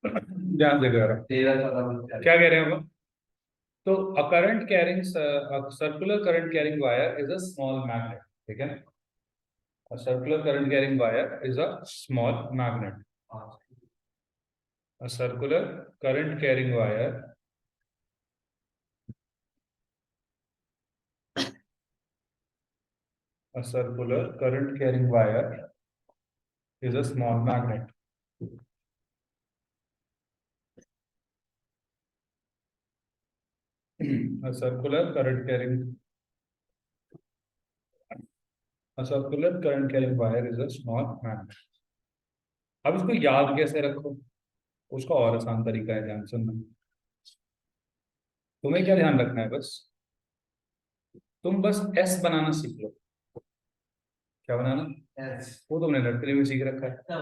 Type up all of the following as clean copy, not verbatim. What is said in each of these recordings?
ध्यान से कह रहा हूँ क्या कह रहे हैं हम। तो अ current carrying circular current carrying wire is a small magnet, ठीक है। A circular current carrying wire is a small magnet. A circular current carrying wire a circular current carrying wire is a small magnet. A circular current carrying wire is a small magnet. अब इसको याद कैसे रखो, उसका और आसान तरीका है, ध्यान सुनना। तुम्हें क्या ध्यान रखना है, बस तुम बस एस बनाना सीख लो। क्या बनाना? वो तुमने नर्सरी में सीख रखा है। हाँ,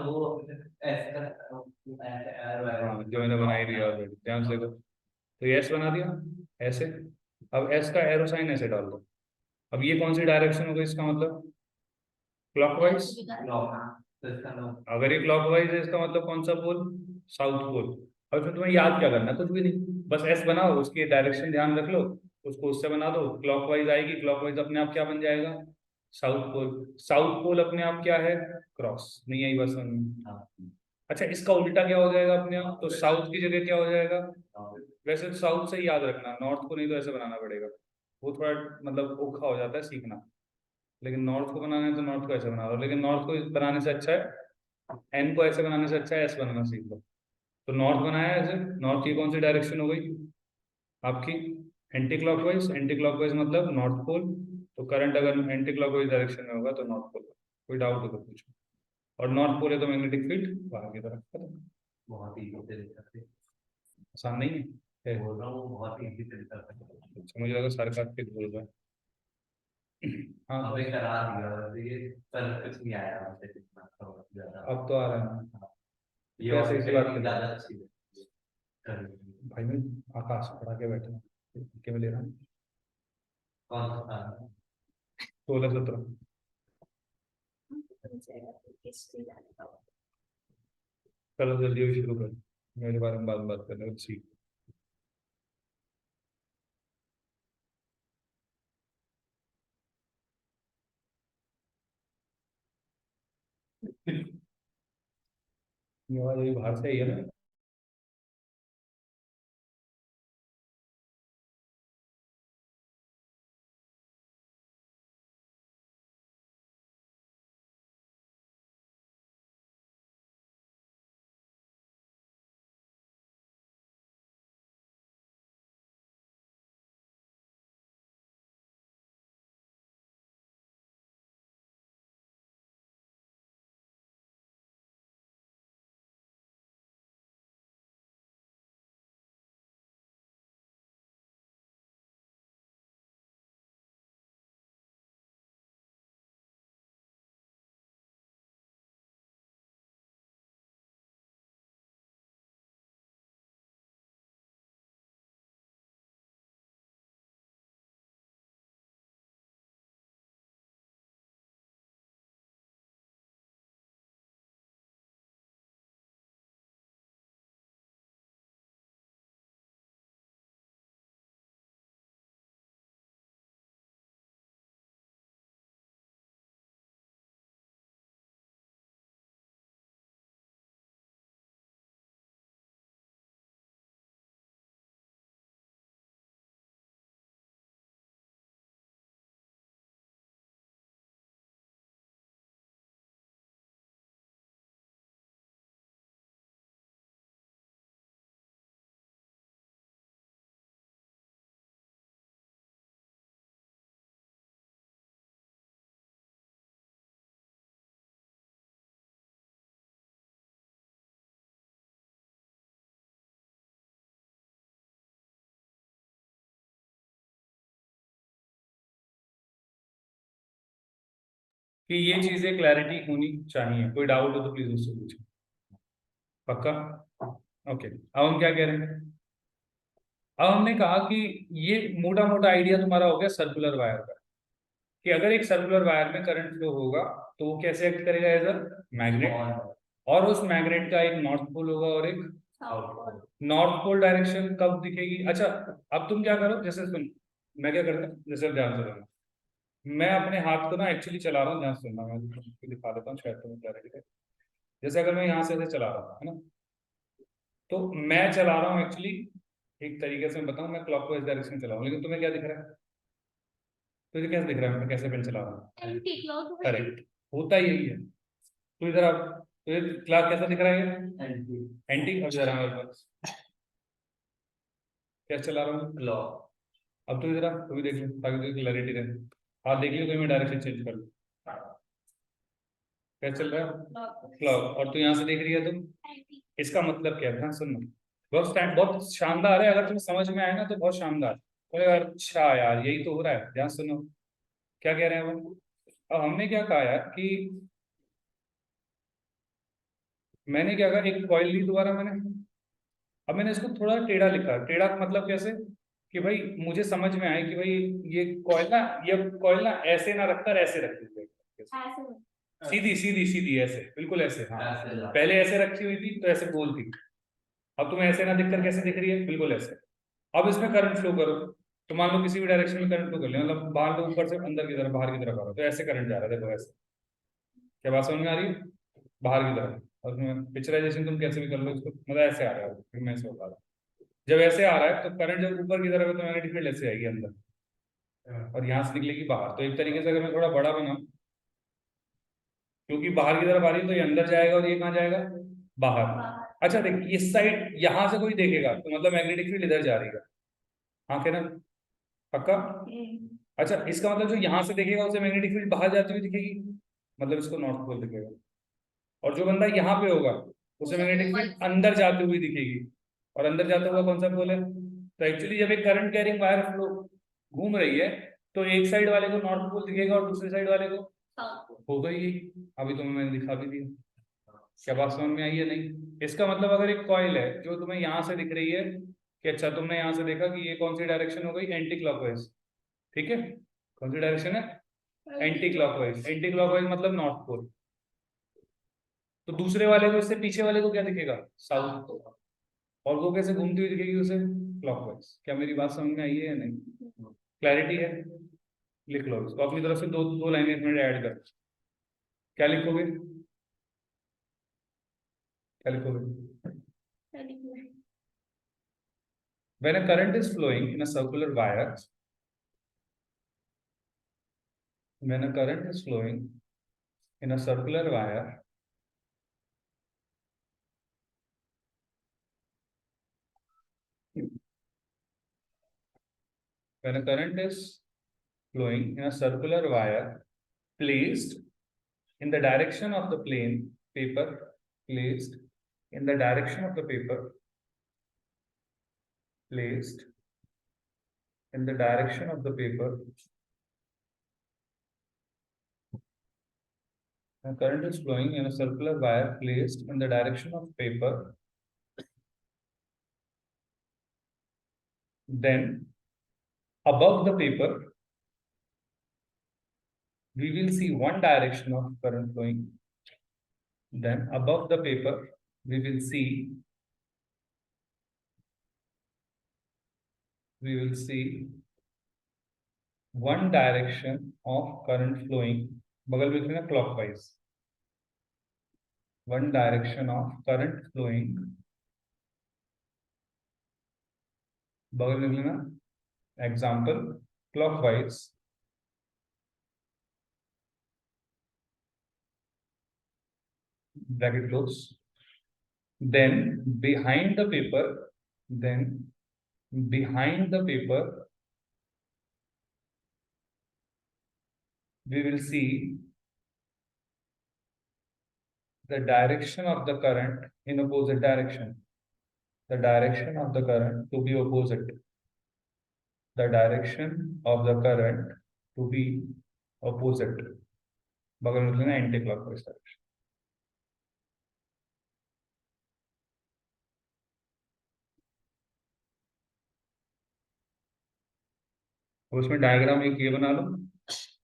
जो मैंने बनाई दिया ऑलरेडी, ध्यान से देखो। तो ये एस बना दिया ऐसे। अब एस का एरो साइन ऐसे डाल दो। अब ये कौन सी डायरेक्शन हो गई इसका मतलब? क्लॉकवाइज। अगर ये क्लॉकवाइज है इसका मतलब कौन सा पोल? साउथ पोल। अब इसमें तुम्हें याद क्या करना है? कुछ भी नहीं, बस एस बनाओ, उसकी डायरेक्शन ध्यान रख लो, उसको उससे बना दो, क्लॉकवाइज आएगी, क्लॉकवाइज अपने आप क्या बन जाएगा? South pole. साउथ पोल अपने आप क्या है? क्रॉस। नहीं आई बस समझ? अच्छा, इसका उल्टा क्या हो जाएगा अपने आप? तो साउथ की जगह क्या हो जाएगा? वैसे तो साउथ से ही याद रखना, नॉर्थ को नहीं तो ऐसे बनाना पड़ेगा। वो थोड़ा मतलब औखा हो जाता है सीखना। लेकिन नॉर्थ को बनाना है तो नॉर्थ को ऐसे बना लो, लेकिन नॉर्थ को बनाने से अच्छा है एन को ऐसे बनाने से अच्छा है एस बनाना सीख लो। तो नॉर्थ बनाया है ऐसे। नॉर्थ की कौन सी डायरेक्शन हो गई आपकी? Anti clockwise. एंटी क्लॉकवाइज मतलब नॉर्थ पोल। तो करंट अगर एंटी क्लॉकवाइज डायरेक्शन में होगा तो नॉर्थ पोल। कोई डाउट हो तो पूछो। और नॉर्थ पोल है तो मैग्नेटिक फील्ड बाहर की तरफ, खत्म। बहुत ही आसान नहीं है? बोल रहा हूँ बहुत इजी तरीका है। अच्छा, मुझे लगा सार्कास्टिक बोल रहा है। हाँ, हमें करा दिया ये, पर कुछ नहीं आया हमसे ज्यादा। अब तो आ रहा है ना। ये कैसे इसी बात पे ज्यादा अच्छी है भाई। मैं आकाश पढ़ा के बैठा हूँ, केवल ले रहा हूँ। कौन सा? 16-17। चलो जल्दी भी शुरू कर, मेरे बारे में बात करने सी। ये आवाज अभी बाहर से आई है ना? कि ये चीजें क्लैरिटी होनी चाहिए, कोई डाउट हो तो प्लीज उससे पूछो। पक्का? ओके, अब हम क्या कह रहे हैं? अब हमने कहा कि ये मोटा मोटा आइडिया तुम्हारा हो गया सर्कुलर वायर का, कि अगर एक सर्कुलर वायर में करंट फ्लो होगा तो वो कैसे एक्ट करेगा? As a magnet. और उस मैग्नेट का एक नॉर्थ पोल होगा और एक नॉर्थ पोल डायरेक्शन कब दिखेगी? अच्छा, अब तुम क्या करो, जैसे सुन, मैं क्या करता हूँ, जैसे ध्यान से सुनना, मैं अपने हाथ को ना एक्चुअली चला रहा हूँ, ध्यान से सुनना, मैं तुमको दिखा देता हूँ, शायद तुम्हें क्लैरिटी है। जैसे अगर मैं यहाँ से ऐसे चला रहा हूँ, है ना, तो मैं चला रहा हूँ एक्चुअली, एक तरीके से मैं बताऊँ, मैं क्लॉकवाइज डायरेक्शन में चला रहा हूँ, लेकिन तुम्हें क्या दिख रहा है? तुझे कैसे दिख रहा है मैं कैसे पेन चला रहा हूँ? करेक्ट, होता यही है। तो इधर आप, तो क्लास कैसा दिख रहा है? एंटी। अब जरा हमारे पास क्या चला रहा हूँ? क्लॉक। अब तो इधर आप तो भी देख लो ताकि तुझे क्लैरिटी रहे। हाँ देख लियो, कोई मैं डायरेक्शन चेंज कर लूँ, क्या चल रहा है? क्लॉक। और तू यहाँ से देख रही है तुम, इसका मतलब क्या है? ध्यान सुनना, बहुत शानदार है, अगर तुम्हें समझ में आए ना तो बहुत शानदार। तो यार अच्छा यार, यही तो हो रहा है, ध्यान सुनो क्या कह रहे हैं वो। अब हमने क्या कहा यार कि मैंने क्या कहा, एक कॉइल ली दोबारा मैंने, अब मैंने इसको थोड़ा टेढ़ा लिखा। टेढ़ा का मतलब कैसे? कि भाई मुझे समझ में आए कि भाई ये कॉइल ना, ये कॉइल ना ऐसे ना रखकर ऐसे रख दीजिए, सीधी सीधी सीधी ऐसे, बिल्कुल ऐसे, हाँ पहले ऐसे रखी हुई थी तो ऐसे गोल थी, अब तुम्हें ऐसे ना दिखकर कैसे दिख रही है? बिल्कुल ऐसे। अब इसमें करंट फ्लो करो, तो मान लो किसी भी डायरेक्शन में करंट फ्लो कर लिया, मतलब बाहर से ऊपर से अंदर की तरफ, बाहर की तरफ आ रहा है, तो ऐसे करंट जा रहा है, देखो ऐसे। क्या बात समझ में आ रही है? बाहर की तरफ। और पिक्चराइजेशन तुम कैसे भी कर लो इसको, मतलब ऐसे आ रहा है, फिर मैं ऐसे बता रहा हूँ। जब ऐसे आ रहा है तो करंट जब ऊपर की तरफ है तो मैग्नेटिक फील्ड ऐसे आएगी अंदर, और यहाँ से निकलेगी बाहर। तो एक तरीके से अगर मैं थोड़ा बड़ा बनाऊं, क्योंकि बाहर की तरफ आ रही है तो ये अंदर जाएगा और ये कहाँ जाएगा? बाहर। अच्छा देख, इस साइड यहाँ से कोई देखेगा तो मतलब मैग्नेटिक फील्ड इधर जा रही है, हाँ क्या ना, पक्का? अच्छा, इसका मतलब जो यहाँ से देखेगा उसे मैग्नेटिक फील्ड बाहर जाती हुई दिखेगी, मतलब इसको नॉर्थ पोल दिखेगा। और जो बंदा यहाँ पे होगा उसे मैग्नेटिक फील्ड अंदर जाती हुई दिखेगी, और अंदर जाता हुआ कौन सा पोल है? तो एक्चुअली जब एक करंट कैरिंग वायर फ्लो घूम रही है तो एक साइड वाले को नॉर्थ पोल दिखेगा और दूसरी साइड वाले को होगा ही। अभी तुम्हें मैंने दिखा भी दिया, क्या बात समझ में आई है? नहीं, इसका मतलब अगर एक कॉइल है जो तुम्हें यहाँ से दिख रही है, कि अच्छा तुमने यहाँ से देखा कि ये कौन सी डायरेक्शन हो गई? एंटी क्लॉकवाइज, ठीक है। कौन सी डायरेक्शन है? Anti clockwise. एंटी क्लॉकवाइज मतलब नॉर्थ पोल। तो दूसरे वाले को, इससे पीछे वाले को क्या दिखेगा? साउथ। और वो कैसे घूमती हुई दिखेगी उसे? क्लॉकवाइज। क्या मेरी बात समझ में आई है या नहीं? क्लैरिटी है? लिख लो इसको अपनी तरफ से, दो दो लाइनें इसमें ऐड कर। क्या लिखोगे? क्या लिखोगे? When a current is flowing in a circular wire, when a current is flowing in a circular wire, when a current is flowing in a circular wire placed in the direction of the plane paper, placed in the direction of the paper, placed in the direction of the paper, a current is flowing in a circular wire placed in the direction of paper, then above the paper we will see one direction of current flowing. Then above the paper we will see one direction of current flowing, बगल में लिखना clockwise, one direction of current flowing, बगल में लिखना example clockwise, bracket close. Then behind the paper we will see the direction of the current in opposite direction, the direction of the current to be opposite, the direction of the current to be opposite, बगल में लिखना anti clockwise direction. उसमें diagram एक ये बना लो,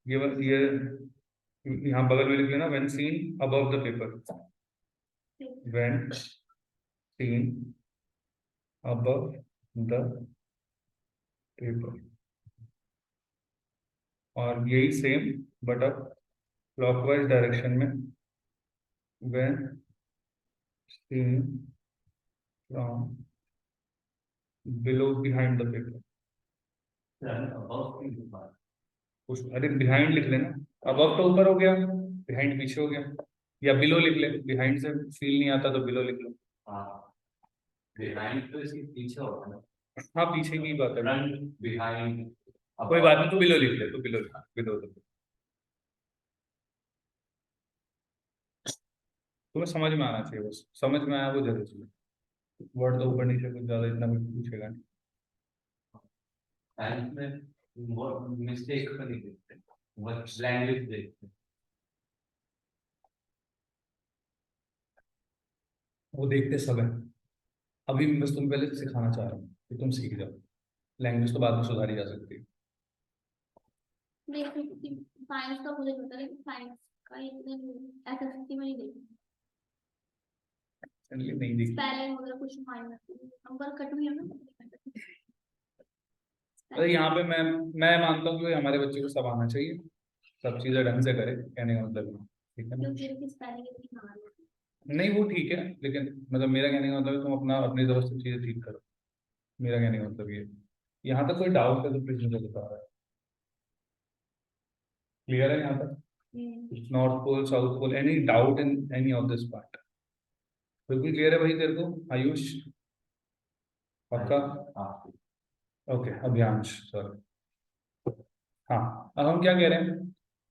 ये यहाँ बगल में लिख लेना when seen above the paper, when seen above the paper, और यही सेम बट अब क्लॉकवाइज डायरेक्शन में when seen from below behind the paper. अरे बिहाइंड लिख लेना, अबव तो ऊपर हो गया, बिहाइंड पीछे हो गया, या बिलो लिख ले, बिहाइंड से फील नहीं आता तो बिलो लिख लो। बिहाइंड तो इसके पीछे होता है। हाँ पीछे की बात है, बिहाइंड कोई बात नहीं, तो बिलो लिख ले, तो बिलो लिख, बिलो तो तुम्हें समझ में आना चाहिए, बस समझ में आया वो जरूरी है। वर्ड तो ऊपर नीचे कुछ ज्यादा इतना कुछ पूछेगा नहीं। मिस्टेक को नहीं देखते, बस लैंग्वेज देखते। वो देखते सब है, अभी मैं बस तुम पहले सिखाना चाह रहा हूँ कि तुम सीख जाओ, लैंग्वेज तो बाद में सुधारी जा सकती है। साइंस का मुझे पता है, साइंस का इतने एसएसटी में नहीं देखी, नहीं देखी, स्पेलिंग वगैरह कुछ माइनर नंबर कट भी है ना। अरे यहाँ पे मैं मानता हूँ कि हमारे बच्चे को सब आना चाहिए, सब चीजें ढंग से करे, कहने का मतलब है, ठीक है ना। क्योंकि स्पेलिंग इतनी हार्ड है। नहीं वो ठीक है, लेकिन मतलब मेरा कहने का मतलब है तुम अपना अपनी तरफ से चीजें ठीक करो, मेरा कहने का मतलब ये। यहाँ तक कोई डाउट है तो प्लीज मुझे बता रहा है, क्लियर है यहाँ तक? North pole, south pole, any doubt in any of this part? बिल्कुल क्लियर है भाई तेरे को आयुष? पक्का? Okay Abhiyansh, sorry. हाँ अब हम क्या कह रहे हैं,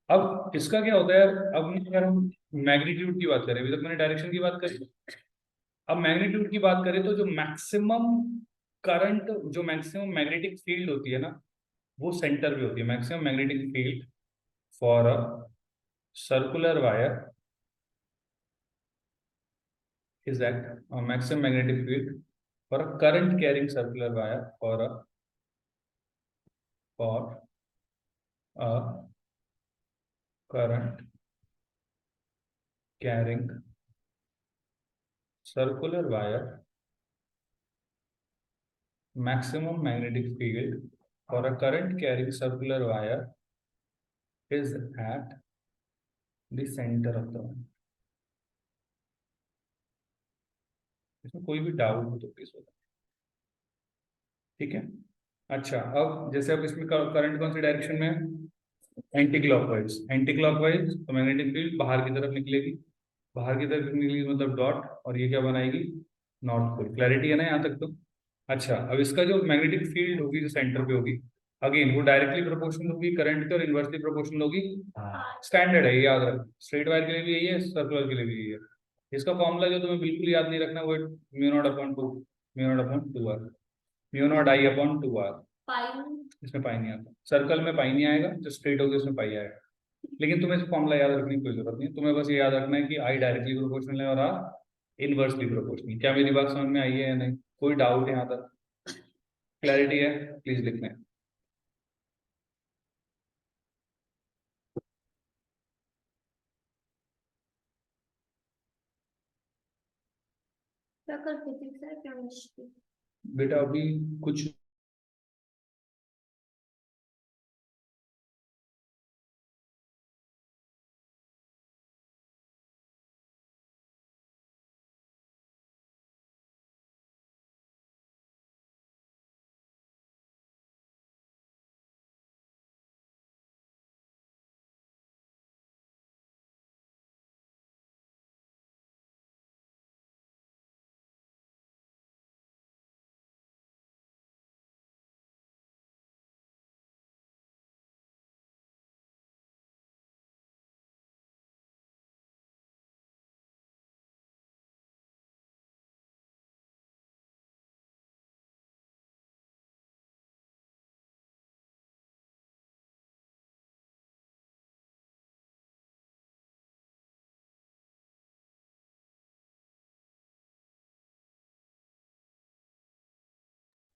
अब इसका क्या होता है यार, अब अगर हम मैग्नीट्यूड की बात करें, अभी तक मैंने डायरेक्शन की बात करी, अब मैग्नीट्यूड की बात करें तो जो मैक्सिमम करंट, जो मैक्सिमम मैग्नेटिक फील्ड होती है ना, वो सेंटर पे होती है। Maximum magnetic field for a circular wire is that maximum magnetic field for a current carrying circular wire for a current carrying circular wire, maximum magnetic field for a current carrying circular wire is at the center of the wire. इसमें कोई भी doubt हो तो please बता, ठीक है। अच्छा अब जैसे अब इसमें करंट कौन सी डायरेक्शन में है, एंटी क्लॉकवाइज, एंटी क्लॉकवाइज तो मैग्नेटिक फील्ड बाहर की तरफ निकलेगी, बाहर की तरफ निकलेगी मतलब डॉट, और ये क्या बनाएगी, नॉर्थ पोल। क्लैरिटी है ना यहाँ तक तो? अच्छा अब इसका जो मैग्नेटिक फील्ड होगी जो सेंटर पे होगी, अगेन वो डायरेक्टली प्रोपोर्शनल होगी करंट के और इनवर्सली प्रोपोर्शनल होगी। स्टैंडर्ड है ये, याद रख, स्ट्रेट वायर के लिए भी यही है, सर्कुलर के लिए भी यही है। इसका फॉर्मूला जो तुम्हें बिल्कुल याद नहीं रखना वो mu naught upon two, mu naught upon two r, mu naught i upon two r. इसमें पाई नहीं आता, सर्कल में पाई नहीं आएगा, जो स्ट्रेट होगी उसमें पाई आएगा। लेकिन तुम्हें फॉर्मूला याद रखने की कोई जरूरत नहीं, तुम्हें बस ये याद रखना है कि आई डायरेक्टली प्रोपोर्शनल है और आर इनवर्सली प्रोपोर्शनल। क्या मेरी बात समझ में आई है या नहीं? कोई डाउट है यहाँ तक? क्लैरिटी है? प्लीज लिखना है। फिजिक्स है, केमिस्ट्री। बेटा अभी कुछ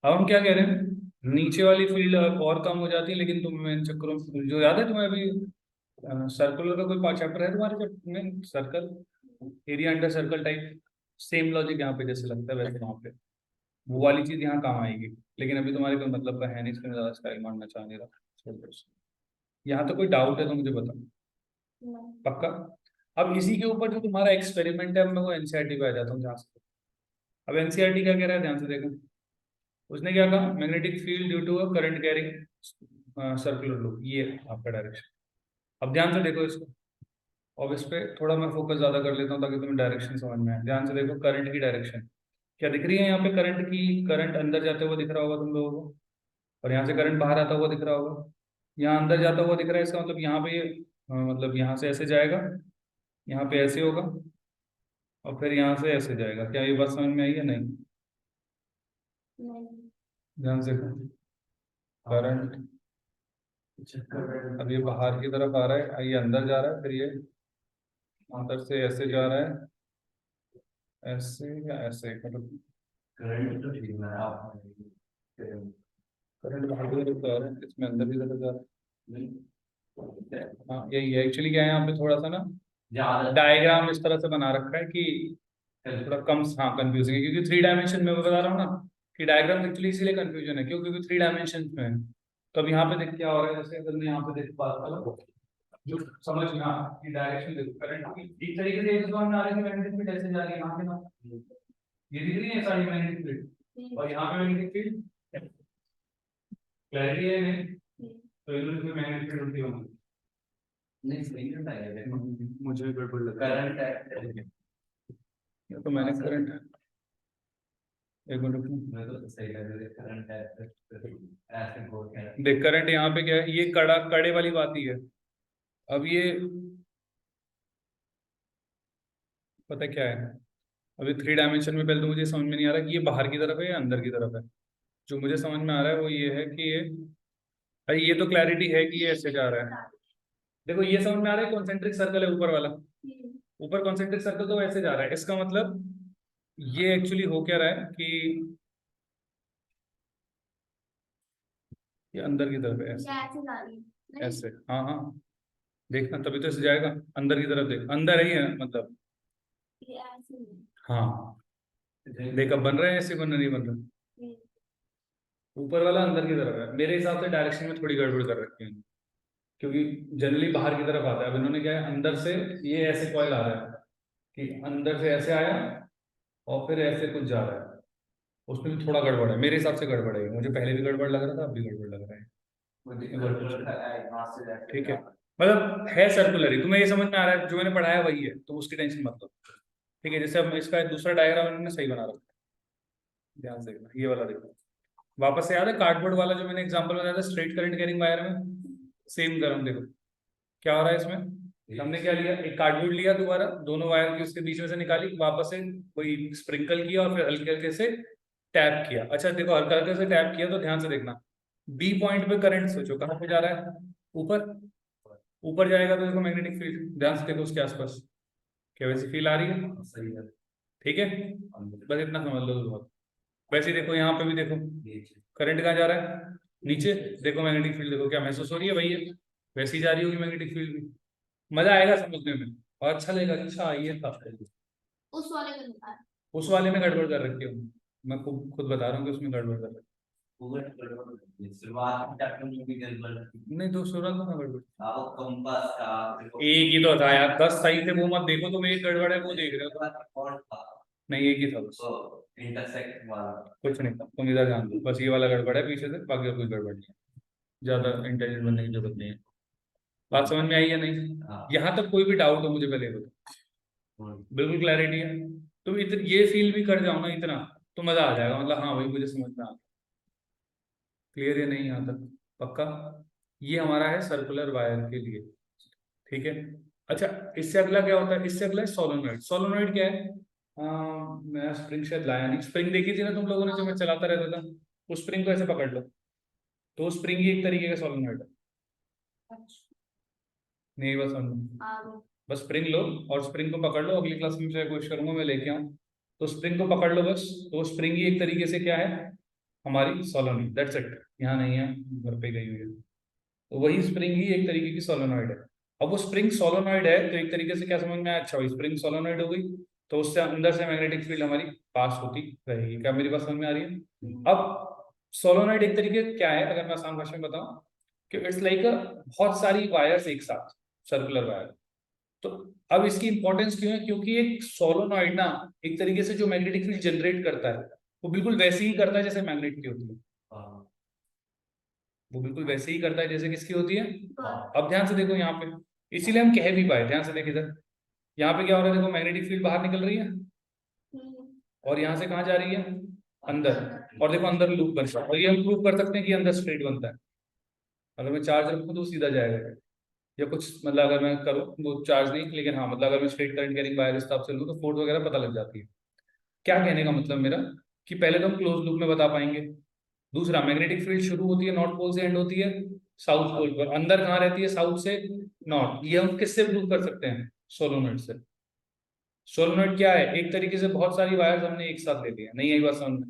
अब हम क्या कह रहे हैं, नीचे वाली फील्ड और कम हो जाती है, लेकिन तुम्हें इन चक्करों में जो याद है तुम्हें अभी सर्कुलर का कोई चैप्टर है तुम्हारे चैप्टर में, circle area under circle type, same logic यहाँ पे जैसे लगता है वैसे वहां पे वो वाली चीज यहाँ काम आएगी, लेकिन अभी तुम्हारे कोई मतलब का है नहीं, इसमें ज्यादा स्टाइल मारना चाह नहीं रहा। छोड़ दो इसको। यहाँ तो कोई डाउट है तो मुझे बताओ, नहीं। पक्का? अब इसी के ऊपर जो तुम्हारा एक्सपेरिमेंट है, अब मैं वो एनसीईआरटी पे आ जाता हूँ जहाँ से। अब एनसीईआरटी क्या कह रहा है, ध्यान से देखो। उसने क्या कहा, magnetic field due to a current carrying circular loop, ये आपका डायरेक्शन। अब ध्यान से देखो इसको, अब इस पे थोड़ा मैं फोकस ज्यादा कर लेता हूँ ताकि तुम्हें डायरेक्शन समझ में आए। ध्यान से देखो, करंट की डायरेक्शन क्या दिख रही है यहाँ पे, करंट की, करंट अंदर जाते हुए दिख रहा होगा तुम लोगों को, और यहाँ से करंट बाहर आता हुआ दिख रहा होगा। यहाँ अंदर जाता हुआ दिख रहा है, इसका मतलब यहाँ पे ये मतलब यहाँ से ऐसे जाएगा, यहाँ पे ऐसे होगा, और फिर यहाँ से ऐसे जाएगा। क्या ये बात समझ में आई है? नहीं? नहीं। ध्यान से देखो, करंट अब ये बाहर की तरफ आ रहा है, ये अंदर जा रहा है, फिर ये अंदर से ऐसे जा रहा है, ऐसे या ऐसे, मतलब करंट तो ठीक है आप करंट बाहर की तरफ जा रहा है, इसमें अंदर की तरफ जा रहा है। हाँ यही है एक्चुअली, क्या है यहाँ पे थोड़ा सा ना ज्यादा डायग्राम इस तरह से बना रखा है कि थोड़ा कम, हाँ कंफ्यूजिंग है, क्योंकि 3 डायमेंशन में मैं बता रहा हूँ ना कि डायग्राम एक्चुअली इसीलिए कंफ्यूजन है, क्यों? क्योंकि 3 डायमेंशन में है। तो अब यहाँ पे देख क्या हो रहा है, जैसे अगर मैं यहाँ पे देख बात करूँ, जो समझ में, हाँ की डायरेक्शन देखो करंट की, एक तरीके से एक समझ में आ रही है मैग्नेटिक फील्ड ऐसे जा रही है यहाँ पे ना, ये दिख रही है सारी मैग्नेटिक फील्ड, और यहाँ पे मैग्नेटिक फील्ड, क्लैरिटी है नहीं? तो इन्होंने मैग्नेटिक फील्ड उल्टी होगी। नहीं सही करता है देखो मुझे भी गड़बड़ लग रहा करंट है है, या तो मैंने करंट, एक मिनट रुकना। मैं तो सही लग रहा है करंट है ऐसे बोल के देख करंट यहाँ पे क्या है, ये कड़ा कड़े वाली बात ही है। अब ये पता क्या है, अभी 3 डायमेंशन में पहले तो मुझे समझ में नहीं आ रहा कि ये बाहर की तरफ है या अंदर की तरफ है। जो मुझे समझ में आ रहा है वो ये है कि ये, भाई ये तो क्लैरिटी है कि ये ऐसे जा रहा है। देखो ये समझ में आ रहा है, कॉन्सेंट्रिक सर्कल है ऊपर वाला, ऊपर कॉन्सेंट्रिक सर्कल तो ऐसे जा रहा है, इसका मतलब ये एक्चुअली हो क्या रहा है कि ये अंदर की तरफ है, ऐसे क्या ऐसे जा रही है? नहीं। ऐसे, हाँ हाँ, देखना तभी तो ऐसे जाएगा, अंदर की तरफ देख, अंदर ही है मतलब, ये ऐसे नहीं। हाँ देख अब बन रहे हैं ऐसे, बन रहे नहीं बन रहे, ये ऊपर वाला अंदर की तरफ है। मेरे हिसाब से डायरेक्शन में थोड़ी गड़बड़ कर रखी है, क्योंकि जनरली बाहर की तरफ आता है, अब इन्होंने क्या है, अंदर से ये ऐसे कॉइल आ रहा है कि अंदर से ऐसे आया और फिर ऐसे कुछ जा रहा है, उसमें भी थोड़ा गड़बड़ है, मेरे हिसाब से गड़बड़ है। मुझे पहले भी गड़बड़ लग रहा था, अब भी गड़बड़ लग रहा है। ठीक है, मतलब है सर्कुलर ही, तुम्हें ये समझ में आ रहा है, जो मैंने पढ़ाया वही है, तो उसकी टेंशन मत लो। ठीक है, जैसे अब इसका दूसरा डायग्राम इन्होंने सही बना रखा है, ध्यान से देखना, ये वाला देखो। वापस से याद है कार्डबोर्ड वाला जो मैंने एग्जांपल बताया था स्ट्रेट करंट कैरिंग वायर में, सेम करंट देखो क्या हो रहा है इसमें। हमने क्या लिया, एक कार्डबोर्ड लिया, दोबारा दोनों वायर की उसके बीच में से निकाली, वापस से वही स्प्रिंकल किया और फिर हल्के हल्के से टैप किया। अच्छा देखो, हल्का हल्के से टैप किया तो ध्यान से देखना, बी पॉइंट पे करंट सोचो कहाँ पे जा रहा है, ऊपर, ऊपर जाएगा तो देखो मैग्नेटिक फील्ड, ध्यान से देखो उसके आसपास क्या वैसी फील आ रही है, सही है ठीक है, बस इतना समझ लो तो बहुत। वैसे ही देखो यहाँ पे भी देखो, करंट कहाँ जा रहा है, नीचे, देखो मैग्नेटिक फील्ड देखो क्या महसूस हो रही है, वही है, वैसी जा रही होगी मैग्नेटिक फील्ड भी। मजा आएगा समझने में और अच्छा लगेगा, अच्छा ये था, उस वाले को निकाल। उस वाले में गड़बड़ कर रखी हूँ, मैं खुद बता रहा हूँ कि उसमें गड़बड़ कर रखी शुरुआत में चैप्टर में भी गड़बड़ है। नहीं तो शुरुआत में ना गड़बड़, आओ कंपास का एक ही तो था यार, 10 सही से वो मत देखो, तुम एक गड़बड़ है वो देख रहे हो। और था नहीं एक ही था बस, तो इंटरसेक्ट वाला कुछ नहीं था, तुम इधर ध्यान दो, बस ये वाला गड़बड़ है पीछे से, बाकी और कोई गड़बड़ नहीं है, ज्यादा इंटेलिजेंट बनने की जरूरत नहीं है। बात समझ में आई है नहीं? हाँ यहाँ तक कोई भी डाउट हो मुझे पहले बताओ, बिल्कुल क्लैरिटी है। तुम इधर ये फील भी कर जाओ ना इतना, तो मजा आ जाएगा, मतलब हाँ भाई मुझे समझ में आ गया। क्लियर है नहीं यहाँ तक? पक्का? ये हमारा है सर्कुलर वायर के लिए, ठीक है। अच्छा, इससे अगला क्या होता है, इससे अगला है सोलोनॉइड। सोलोनॉइड क्या है, मैं स्प्रिंग शायद लाया नहीं, स्प्रिंग देखी थी ना तुम लोगों ने, जो मैं चलाता रहता था, उस स्प्रिंग को ऐसे पकड़ लो, तो स्प्रिंग ही एक तरीके का सोलोनॉइड है। नहीं बस समझो, आगे। बस स्प्रिंग लो और स्प्रिंग को पकड़ लो, अगली क्लास में मैं कोशिश करूंगा मैं लेके आऊँ, तो स्प्रिंग को पकड़ लो बस, तो स्प्रिंग ही एक तरीके से क्या है, हमारी सोलोनॉइड, दैट्स इट। यहाँ नहीं है, घर पे गई हुई है, तो वही स्प्रिंग ही एक तरीके की सोलोनॉइड है। अब वो स्प्रिंग सोलोनॉइड है तो एक तरीके से क्या समझ में आया, अच्छा वही स्प्रिंग सोलोनॉइड हो गई, तो उससे अंदर से मैग्नेटिक फील्ड हमारी पास होती रहेगी। क्या मेरी बात समझ में आ रही है? अब सोलोनॉइड एक तरीके क्या है, अगर मैं आसान भाषा में बताऊं, कि इट्स लाइक बहुत सारी वायर्स एक साथ, सर्कुलर वायर। तो अब इसकी इंपॉर्टेंस क्यों है? क्योंकि एक सोलोनॉइड ना एक तरीके से जो मैग्नेटिक फील्ड जनरेट करता है वो बिल्कुल वैसे ही करता है जैसे मैग्नेट की होती है। वो बिल्कुल वैसे ही करता है जैसे किसकी होती है। अब ध्यान से देखो यहाँ पे, इसीलिए हम कह भी पाए, ध्यान से देख इधर, यहाँ पे क्या हो रहा है, देखो मैग्नेटिक फील्ड बाहर निकल रही है और यहाँ से कहाँ जा रही है, अंदर। और देखो अंदर लूप बन रहा है, और ये हम प्रूव कर सकते हैं कि अंदर स्ट्रेट बनता है। अगर मैं चार्ज रखूँ तो वो सीधा जाएगा, या कुछ मतलब अगर मैं करूँ वो चार्ज नहीं, लेकिन हाँ मतलब अगर मैं स्ट्रेट करंट कैरिंग वायर इस हिसाब से लूँ तो फोर्स वगैरह पता लग जाती है। क्या कहने का मतलब मेरा, कि पहले तो हम क्लोज लूप में बता पाएंगे। दूसरा, मैग्नेटिक फील्ड शुरू होती है नॉर्थ पोल से, एंड होती है साउथ पोल पर। अंदर कहाँ रहती है, साउथ से नॉर्थ। ये हम किससे प्रूव कर सकते हैं, सोलोनॉइड से। सोलोनॉइड क्या है, एक तरीके से बहुत सारी वायर्स हमने एक साथ ले ली है। नहीं आई बात समझ में?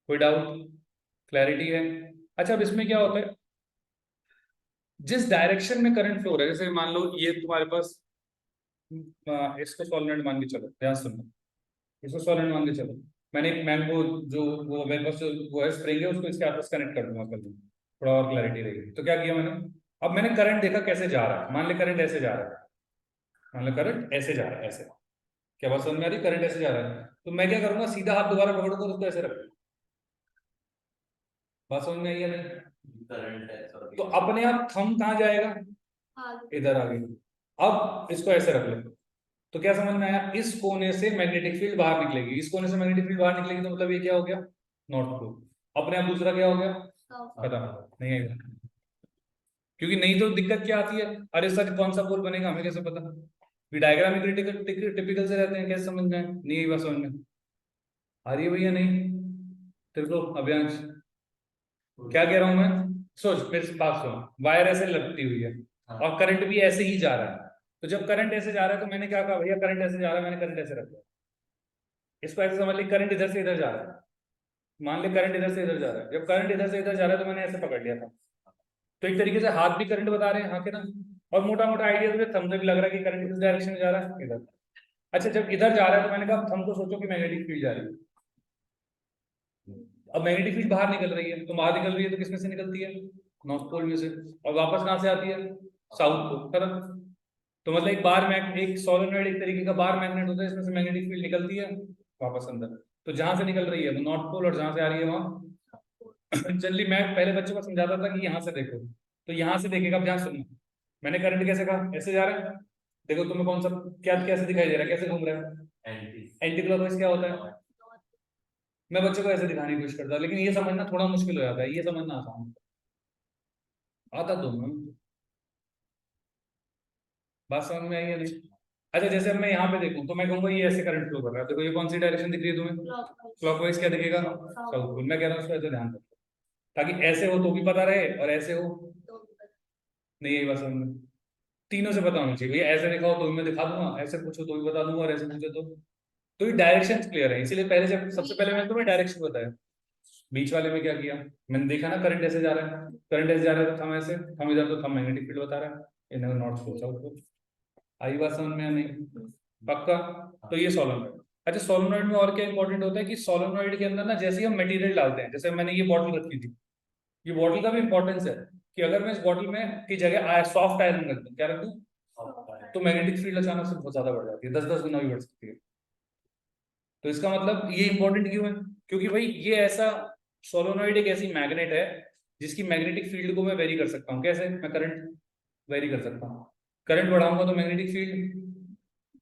कोई डाउट, क्लैरिटी है? अच्छा, अब इसमें क्या होता है, जिस डायरेक्शन में करंट फ्लो हो रहा है, जैसे मान लो ये तुम्हारे पास इसको सोलोनॉइड मान के चलो, ध्यान सुनना, इसको सोलोनॉइड मान के चलो। मैंने एक मैंगो जो वो मेरे पास जो वो है स्प्रिंग है, उसको इसके आपस कनेक्ट कर दूंगा, कर दूंगा, थोड़ा और क्लैरिटी रहेगी। तो क्या किया मैंने, अब मैंने करंट देखा कैसे जा रहा है, मान ले करंट ऐसे जा रहा है, मान लो करंट ऐसे जा रहा है, ऐसे। क्या बात समझ में आ रही, करंट ऐसे जा रहा है, तो मैं क्या करूंगा, सीधा हाथ दोबारा पकड़ूंगा उसको ऐसे रख। बात समझ में आई है नहीं? करंट है तो अपने आप थंब कहाँ जाएगा, इधर आगे। अब इसको ऐसे रख ले, तो क्या समझ में आया, इस कोने से मैग्नेटिक फील्ड बाहर निकलेगी, इस कोने से मैग्नेटिक फील्ड बाहर निकलेगी, तो मतलब ये क्या हो गया, नॉर्थ पोल। अपने आप दूसरा क्या हो गया, खत्म। नहीं आएगा, क्योंकि नहीं तो दिक्कत क्या आती है, अरे सर कौन सा पोल बनेगा हमें कैसे पता, ये डायग्राम ही क्रिटिकल टिपिकल से रहते हैं, कैसे समझ में आए? नहीं आई बात समझ में आ रही है भैया? नहीं, तेरे को अभियांश क्या कह रहा हूं मैं, सोच मेरे से बात सुन, वायर ऐसे लटकी हुई है और करंट भी ऐसे ही जा रहा है। तो जब करंट ऐसे जा रहा है तो मैंने क्या कहा, भैया करंट ऐसे जा रहा है, मैंने करंट ऐसे रख दिया। इसको ऐसे समझ ली, करंट इधर से इधर जा रहा है, मान ले करंट इधर से इधर जा रहा है, जब करंट इधर से इधर जा रहा है तो मैंने ऐसे पकड़ लिया था। तो एक तरीके से हाथ भी करंट बता रहे हैं, हाँ के ना। और मोटा मोटा आइडिया तुझे थंब से भी लग रहा है कि करंट किस डायरेक्शन में जा रहा है, इधर। अच्छा, जब इधर जा रहा है तो मैंने कहा थंब को सोचो कि मैग्नेटिक फील्ड जा रही है। अब मैग्नेटिक फील्ड बाहर निकल रही है, तो बाहर निकल रही है तो किसमें से निकलती है, नॉर्थ पोल में से। और वापस कहाँ से आती है, साउथ पोल, खत्म। तो मतलब एक बार मैग एक सोलेनॉइड एक तरीके का बार मैग्नेट होता है, इसमें से मैग्नेटिक फील्ड निकलती है वापस अंदर। तो जहां से निकल रही है वो नॉर्थ पोल, और जहां से आ रही है वहां जनरली मैं पहले बच्चों को समझाता था कि यहाँ से देखो, तो यहाँ से देखेगा। अब ध्यान सुनना, मैंने करंट कैसे कहा, ऐसे जा रहा है, देखो तुम्हें कौन सा क्या कैसे दिखाई दे रहा है, कैसे घूम रहा है, एंटी क्लॉकवाइज क्या होता है। मैं बच्चों को ऐसे दिखाने की कोशिश करता, लेकिन ये समझना थोड़ा मुश्किल हो जाता है, ये समझना आसान आता तो मैं, बात समझ में आई है नहीं? अच्छा, जैसे अब मैं यहाँ पे देखूं तो मैं कहूंगा ये ऐसे करंट फ्लो कर रहा है, देखो ये कौन सी डायरेक्शन दिख रही है तुम्हें, क्लॉकवाइज क्या दिखेगा, साउथ पोल। मैं कह रहा हूँ इसको ऐसे ध्यान रखो, ताकि ऐसे हो तो भी पता रहे और ऐसे हो नहीं, यही बात समझ में, तीनों से पता होना चाहिए। भैया ऐसे दिखाओ तो भी मैं दिखा दूंगा, ऐसे पूछो तो भी बता दूंगा, और ऐसे पूछो तो ये डायरेक्शन क्लियर है। इसीलिए पहले जब सबसे पहले मैंने तुम्हें डायरेक्शन बताया, बीच वाले में क्या किया, मैंने देखा ना करंट ऐसे जा रहा है, करंट ऐसे जा रहा है तो थम ऐसे, थम इधर तो थम मैग्नेटिक फील्ड बता रहा है, इधर नॉर्थ पोल साउथ पोल। आई बात समझ में या नहीं, पक्का? तो ये सोलोनॉइड। अच्छा, सोलोनॉइड में और क्या इंपॉर्टेंट होता है कि सोलोनॉइड के अंदर ना जैसे ही हम मटेरियल डालते हैं, जैसे मैंने ये बॉटल रखी थी, ये बॉटल का भी इंपॉर्टेंस है कि अगर मैं इस बॉटल में की जगह सॉफ्ट आयरन रख दूं, क्या रख दूं, तो मैग्नेटिक फील्ड अचानक से बहुत ज्यादा बढ़ जाती है, 10-10 गुना भी बढ़ सकती है। तो इसका मतलब ये इंपॉर्टेंट क्यों है, क्योंकि भाई ये ऐसा सोलोनॉइड एक ऐसी मैग्नेट है जिसकी मैग्नेटिक फील्ड को मैं वेरी कर सकता हूँ। कैसे, मैं करंट वेरी कर सकता हूँ, करंट बढ़ाऊंगा तो मैग्नेटिक फील्ड,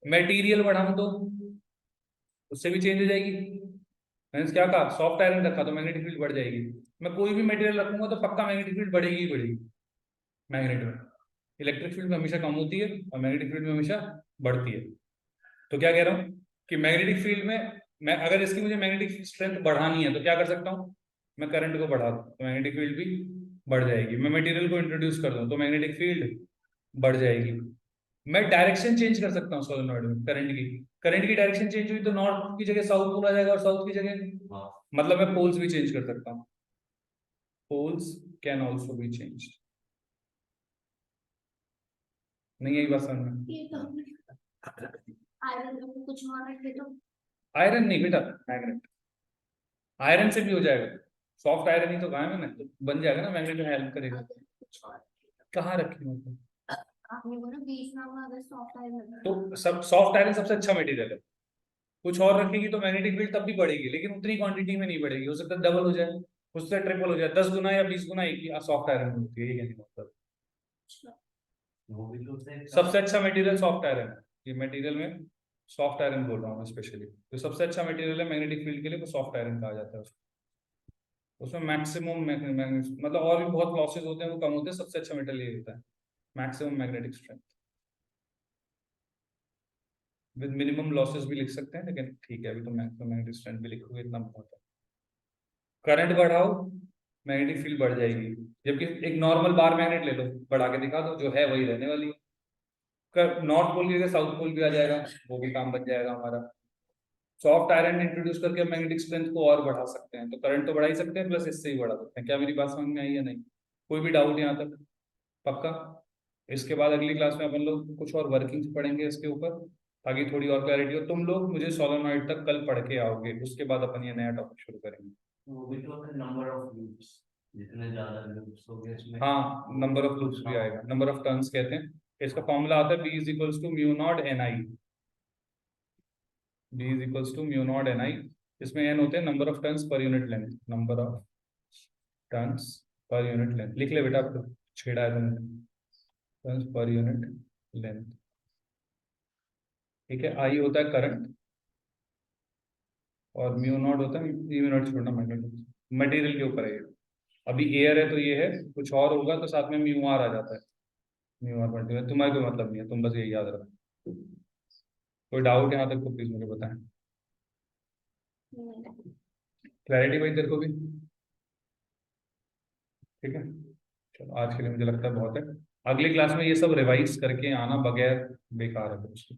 मटेरियल बढ़ाऊं तो उससे भी चेंज हो जाएगी। मैंने क्या कहा, सॉफ्ट आयरन रखा तो मैग्नेटिक फील्ड बढ़ जाएगी, मैं कोई भी मटेरियल रखूंगा तो पक्का मैग्नेटिक फील्ड बढ़ेगी ही बढ़ेगी। मैग्नेट में इलेक्ट्रिक फील्ड में हमेशा कम होती है और मैग्नेटिक फील्ड में हमेशा बढ़ती है। तो क्या कह रहा हूँ कि मैग्नेटिक फील्ड में मैं अगर इसकी मुझे मैग्नेटिक स्ट्रेंथ बढ़ानी है तो क्या कर सकता हूँ, मैं करंट को बढ़ा दूं तो मैग्नेटिक फील्ड भी बढ़ जाएगी, मैं मटेरियल को इंट्रोड्यूस कर दूं तो मैग्नेटिक फील्ड बढ़ जाएगी। मैं डायरेक्शन चेंज कर सकता हूँ सोलेनॉइड में, करंट की डायरेक्शन चेंज हुई तो नॉर्थ की जगह साउथ पोल आ जाएगा, और साउथ की जगह मतलब मैं पोल्स भी चेंज कर सकता हूँ, poles can also be change. नहीं आई बात समझ में? आयरन में कुछ और रखे तो आयरन नहीं बेटा, मैग्नेट। आयरन से भी हो जाएगा, सॉफ्ट आयरन ही तो कहा है मैंने, तो बन जाएगा ना, मैग्नेट में हेल्प करेगा। अगर कुछ और कहाँ रखी मतलब? आपने बोला 20 नाम में अगर सॉफ्ट आयरन तो सब सॉफ्ट आयरन सबसे अच्छा मटेरियल है, कुछ और रखेगी तो मैग्नेटिक फील्ड तब भी बढ़ेगी, लेकिन उतनी क्वांटिटी में नहीं बढ़ेगी, हो सकता है डबल हो जाए, उससे ट्रिपल हो जाए, 10 गुना या 20 गुना एक ही सॉफ्ट आयरन में होती है, ये कहने का मतलब। वो भी तो उससे सबसे अच्छा मटेरियल सॉफ्ट आयरन है, ये मटेरियल में सॉफ्ट आयरन बोल रहा हूँ मैं स्पेशली, तो सबसे अच्छा मटेरियल है मैग्नेटिक फील्ड के लिए, वो सॉफ्ट आयरन कहा जाता है उसको। उसमें मैक्सिमम मतलब और भी बहुत लॉसेज होते हैं, वो कम होते हैं, सबसे अच्छा मेटल ये होता है, maximum magnetic strength. With minimum losses भी लिख सकते हैं, लेकिन ठीक है अभी तो मैक्सिमम मैग्नेटिक स्ट्रेंथ भी लिखोगे इतना बहुत है। करंट बढ़ाओ, मैग्नेटिक फील्ड बढ़ जाएगी, जबकि एक नॉर्मल बार मैग्नेट ले लो, बढ़ा के दिखा दो, जो है वही रहने वाली है। नॉर्थ पोल की जगह साउथ पोल भी आ जाएगा, वो भी काम बन जाएगा हमारा। सॉफ्ट आयरन इंट्रोड्यूस करके हम मैग्नेटिक स्ट्रेंथ को और बढ़ा सकते हैं, तो करंट तो बढ़ा ही सकते हैं, प्लस इससे ही बढ़ा सकते हैं। क्या मेरी बात समझ में आई या नहीं? कोई भी डाउट यहाँ तक? पक्का? इसके बाद अगली क्लास में अपन लोग कुछ और वर्किंग्स पढ़ेंगे इसके ऊपर, ताकि थोड़ी और क्लैरिटी हो। तुम लोग मुझे सोलेनॉइड तक कल पढ़ के आओगे, उसके बाद अपन ये नया टॉपिक शुरू करेंगे। वो भी तो नंबर ऑफ लूप्स, जितने ज्यादा लूप्स हो गए इसमें। हाँ, नंबर ऑफ लूप्स भी आएगा, नंबर ऑफ टर्न्स कहते हैं इसका फॉर्मूला आता है, B is equals to mu naught N I. B is equals to mu naught N I, इसमें एन होते हैं number of turns per unit length, number of turns per unit length. लिख ले बेटा, आपको छेड़ा है तुमने, टर्न्स पर यूनिट लेंथ। ठीक है, आई होता है करंट, और म्यू नॉट होता है, म्यू नॉट छोड़ना, मैग्नेटिक मटेरियल के ऊपर है ये। अभी एयर है तो ये है, कुछ और होगा तो साथ में म्यू आर आ जाता है, म्यू आर मटेरियल। तुम्हारा कोई मतलब नहीं है, तुम बस यही याद रखो। कोई डाउट यहाँ तक तो प्लीज मुझे बताएं। क्लैरिटी भाई तेरे को भी? ठीक है, चलो आज के लिए मुझे लगता है बहुत है। अगली क्लास में ये सब रिवाइज करके आना, बगैर बेकार है कुछ।